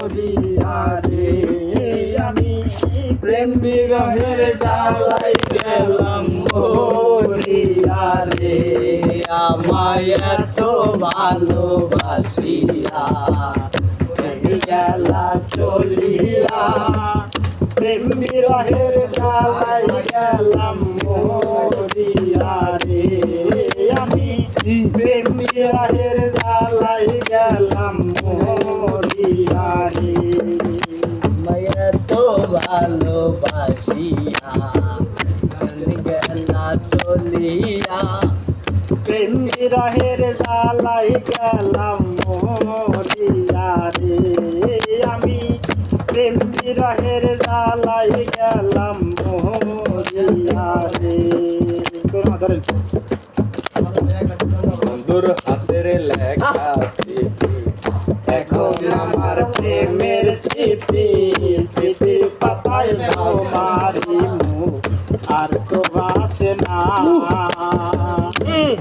মরিয়া রে আমি প্রেম বিরহের জ্বালাই গেলাম মরিয়া রে আমায় এত ভালোবাসিয়া গেলা চলিয়া প্রেম বিরহের জ্বালাই গেলাম মরিয়া রে আমি প্রেম বিরহের জ্বালাই গেলাম মরিয়া রে তো ভালোবাসিয়া গেলা চলিয়া প্রেম বিরহের জ্বালাই গেলাম মরিয়া রে আমি প্রেম বিরহের জ্বালাই গেলাম মরিয়া রে বন্ধুর হাতের লেখা চিঠি এখন আমার প্রেমের স্মৃতি স্মৃতির পাতায় মারি মুখ আর তো বাসে না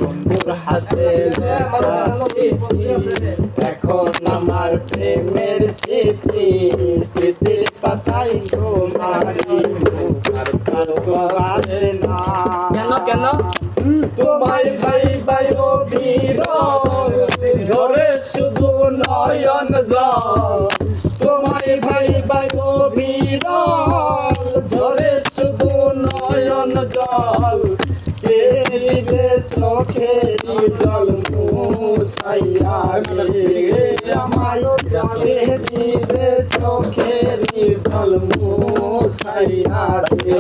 বন্ধুর হাতে লেখা চিঠি এখন আমার প্রেমের স্মৃতি স্মৃতির পাতায় মারি মুখ আর তো বাসে না কেন কেন তোমায় ভাই ভাই ও বীরন ঝরে শুধু নয়ন জল তোমায় ভাই ভাই ও বীরন ঝরে শুধু নয়ন জল কে দিবে চোখেরই জল মুছাইয়া রে আমায় কে দিবে চোখেরই জল মুছাইয়া রে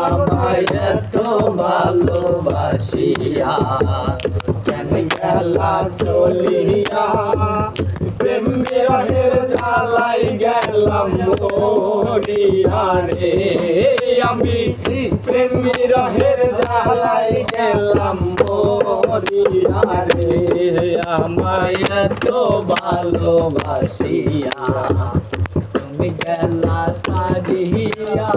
আমায় এত ভালোবাসিয়া কেন গেলা চলিয়া প্রেম বিরহের জ্বালাই গেলাম মরিয়া রে আমি প্রেম বিরহের জ্বালাই গেলাম মরিয়া রে আমায় এত ভালোবাসিয়া তুমি গেলা ছাড়িয়া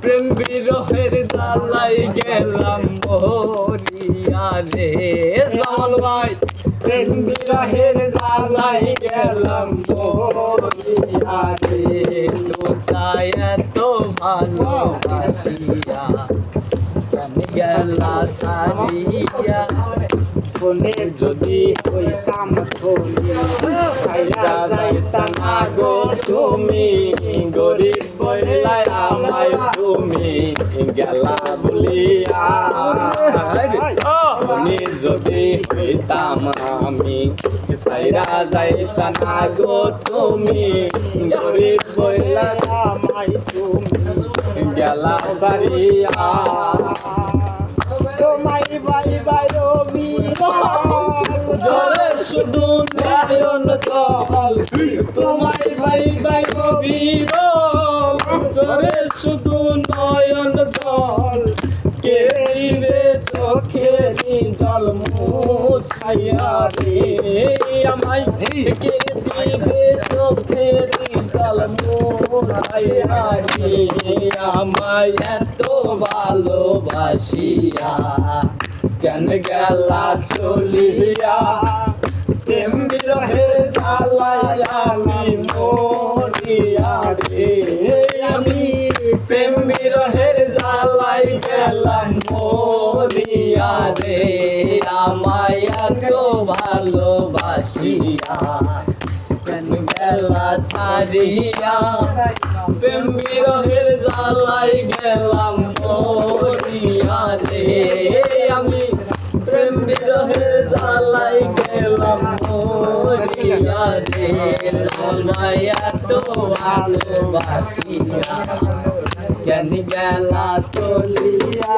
প্রেম বিরহের জ্বালাই গেলাম মরিয়া রে জামাল ভাই প্রেম বিরহের জ্বালাই গেলাম মরিয়া রে তোতায় এত ভালোবাসিয়া কেন গেলা সারিয়া ফোনে যদি হইতাম ধনী খাইয়া যাইতাম না গো তুমি গরিব বইলাই আমায় তুমি গেলা বলিয়া ফোনে যদি হইতাম আমি সাইরা যাইতাম না গো তুমি গরিব বইলাই আমায় তুমি গেলা সারিয়া তোমায় বাই বাই জলে শুধু নয়ন জল তোমায় ভাই ভাই কবির জলে শুধু নয়ন জল কে রে চোখেরি জল মুছাইয়া রে আমায় কে দিবে চোখেরি জল মুছাইয়া রে আমায় এত ভালোবাসিয়া কেন গেলা চলিয়া প্রেম বিরহের জ্বালাই আমি মরিয়া রে আমি প্রেম বিরহের জ্বালাই গেলাম মরিয়া রে আমায় এত ভালোবাসিয়া কেন গেলা ছাড়িয়া প্রেম বিরহের জ্বালাই গেলাম মরিয়া রে আমি প্রেম বিরহের জ্বালাই গেলাম মরিয়া রে আমায় এত ভালোবাসিয়া কেন গেলা চলিয়া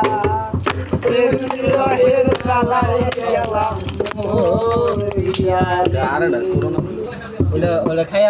প্রেম বিরহের জ্বালাই গেলাম মরিয়া রে ওটা খাইয়া